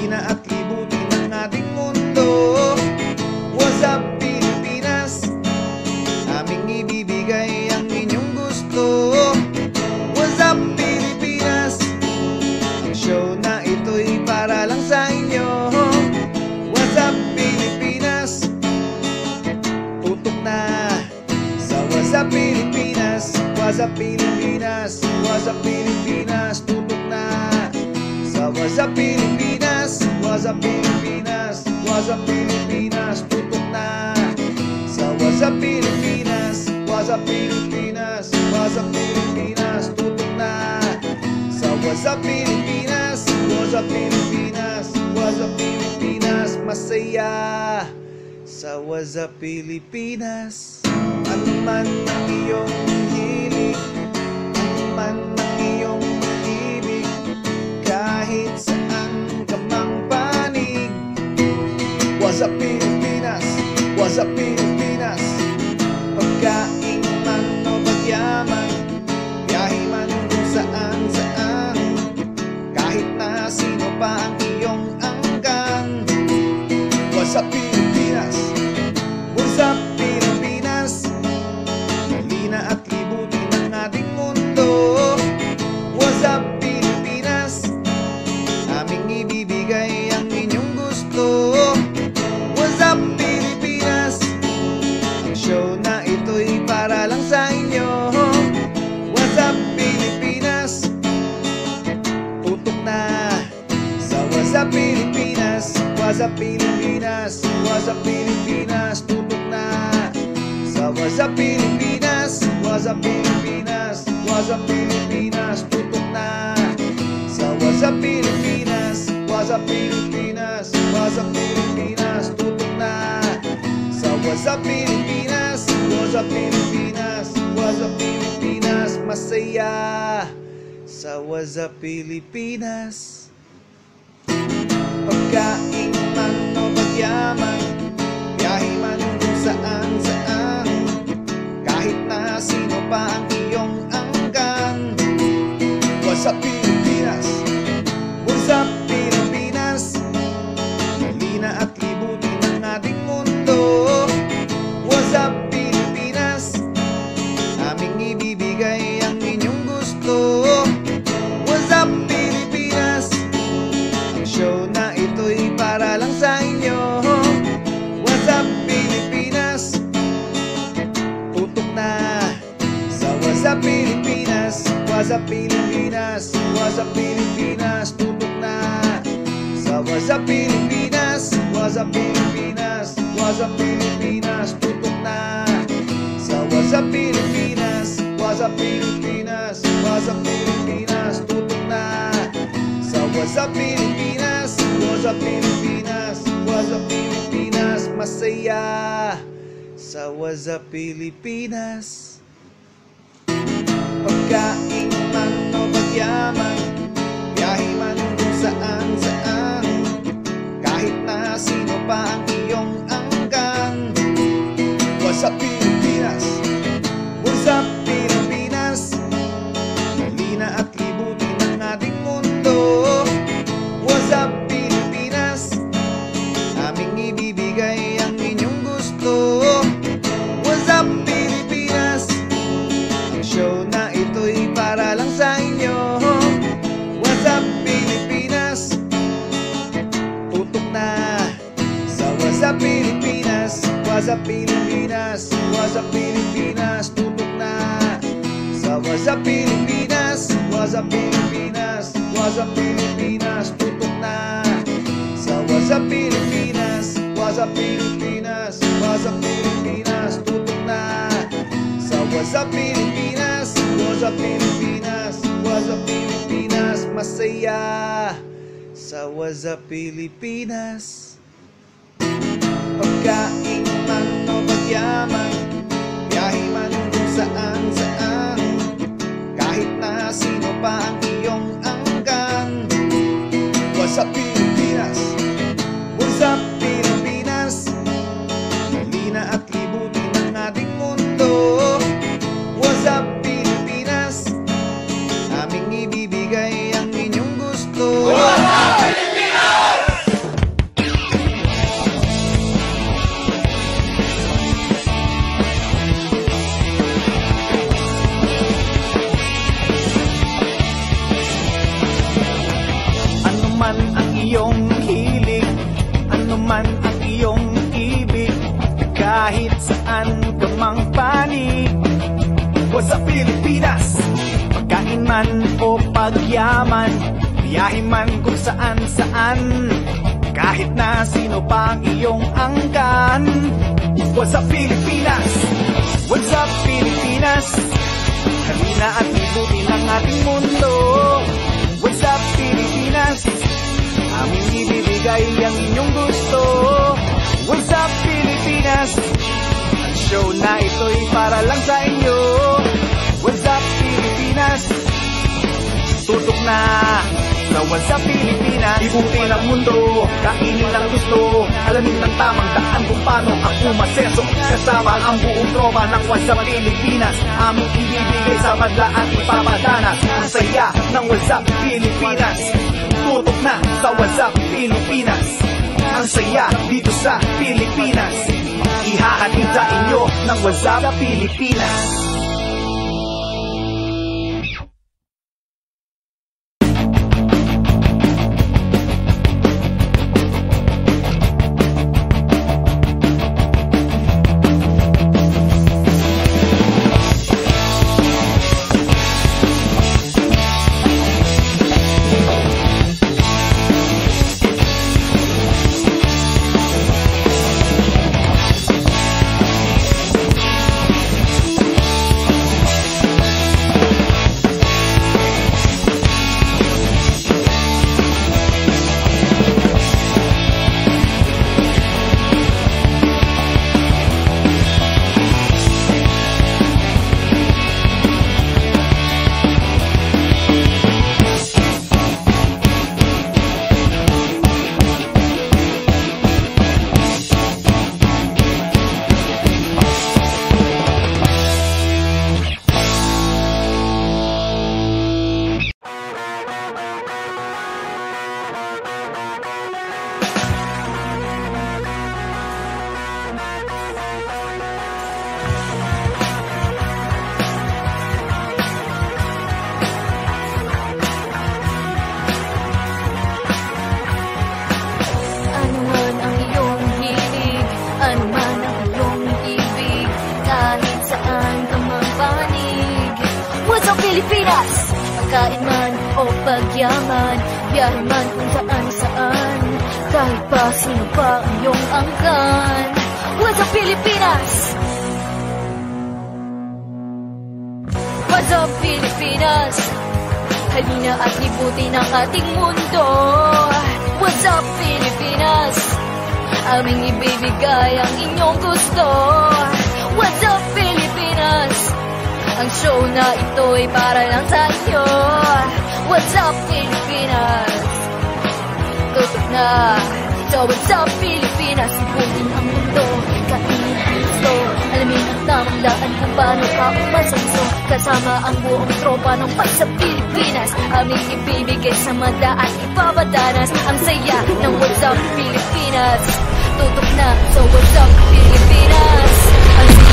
Halina at libutin ang ating mundo. What's up, Pilipinas? Aming ibibigay ang inyong gusto. What's up, Pilipinas? Ang show na ito'y para lang sa inyo. What's up, Pilipinas? Tutok na sa What's up, Pilipinas? What's up, Pilipinas? What's up, Pilipinas? Tutok na sa What's up, Pilipinas? What's up, Pilipinas? What's up, Pilipinas? Tutok na sa What's up, Pilipinas? What's up, Pilipinas? What's up, Pilipinas? Tutok na sa What's up, Pilipinas? What's up, Pilipinas? What's up, Pilipinas? Masaya sa What's up, Pilipinas. Ano man ang iyong hilig, ano man ang iyong ibig, kahit saan ka mang panig. What's up, Pilipinas? What's up, Pilipinas? Pagkain man o pagyaman, biyahe man kung saan saan, kahit na sino pa ang iyong angkan. What's up, Pilipinas? What's up, Pilipinas? Halina at libutin ang ating mundo. What's up, Pilipinas? Aming ibibigay ang inyong gusto. What's up, Pilipinas? Ang show na ito'y para lang sa inyo. What's up, Pilipinas? Tutok na sa What's up, Pilipinas? What's up, Pilipinas? What's up, Pilipinas? Tutok na sa What's up, Pilipinas? What's up, Pilipinas? What's up, Pilipinas? Tutok na sa What's up, Pilipinas? What's up, Pilipinas? What's up, Pilipinas? Tutok na sa What's up, Pilipinas? What's up, Pilipinas? What's up, Pilipinas? Masaya sa What's up, Pilipinas. Pagkain man o pagyaman, biyahe man kung saan saan, kahit na sino pa ang iyong angkan. What's up, Pilipinas? What's up, Pilipinas? Halina at libutin ang ating mundo. What's up, Pilipinas? Aming ibibigay ang inyong gusto. What's up, Pilipinas? Ang show na ito'y para lang sa inyo. What's up, Pilipinas? Tutok na sa What's up, Pilipinas? What's up, Pilipinas? What's up, Pilipinas? Tutok na sa What's up, Pilipinas? What's up, Pilipinas? What's up, Pilipinas? Tutok na sa What's up, Pilipinas? What's up, Pilipinas? What's up, Pilipinas? Tutok na sa What's up, Pilipinas? What's up, Pilipinas? What's up, Pilipinas? Masaya sa What's up, Pilipinas. Pagkain man o pagyaman, biyahe man kung saan saan, kahit na sino pa ang iyong angkan. What's up, Pilipinas? What's up, Pilipinas? Halina at libutin ang ating mundo. What's up, Pilipinas? Aming ibibigay ang inyong gusto. What's up, Pilipinas? Ang show na ito'y para lang sa inyo. What's up, Pilipinas? Tutok na sa What's up, Pilipinas? What's up, Pilipinas? What's up, Pilipinas? Tutok na sa What's up, Pilipinas? What's up, Pilipinas? What's up, Pilipinas? Tutok na sa What's up, Pilipinas? What's up, Pilipinas? What's up, Pilipinas? Tutok na sa What's up, Pilipinas? What's up, Pilipinas? What's up, Pilipinas? Masaya sa What's up, Pilipinas. Pagkain man o pagyaman, biyahe man kung saan saan, kahit na sino pa ang iyong angkan. What's up, Pilipinas? What's up, Pilipinas? Halina at libutin ang ating mundo. What's up, Pilipinas? Aming ibibigay ang inyong gusto. What's up, Pilipinas? tamang panig. What's up Pilipinas? Pagkain man o pagyaman, biyahe man kung saan saan, kahit na sino pa ang iyong angkan. What's up Pilipinas? What's up Pilipinas? Halina at libutin ang ating mundo. What's up Pilipinas? Aming ibibigay ang inyong gusto. What's up Pilipinas? Ang show na ito'y para lang sa inyo. What's up Pilipinas? Tutok na sa What's up Pilipinas. Ibutin ang mundo, kainin ang gusto, alamin ng tamang daan kung paano ang umasenso. Kasama ang buong tropa ng What's up Pilipinas, aming ibibigay sa madla at ipapadanas ang saya ng What's up Pilipinas. Tutok na sa What's up Pilipinas, ang saya dito sa Pilipinas. Ihahatid sa inyo ng What's up Pilipinas. Pilipinas, pagkain man o pagyaman, biyahe man kung saan saan, kahit pa sino pa ang iyong angkan. What's up Pilipinas? What's up Pilipinas? Halina at libutin ang ating mundo. What's up Pilipinas? Aming ibibigay ang inyong gusto. What's up Pilipinas? Ang show na ito'y para lang sa inyo. What's up Pilipinas? Tutok na sa What's up Pilipinas. Ibutin ang mundo, kainin ang gusto, alamin ang tamang daan kung paano ka umasenso. Kasama ang buong tropa ng What's up Pilipinas, aming ibibigay sa mada at ipapadanas ang saya ng What's up Pilipinas. Tutok na sa What's up Pilipinas. Ang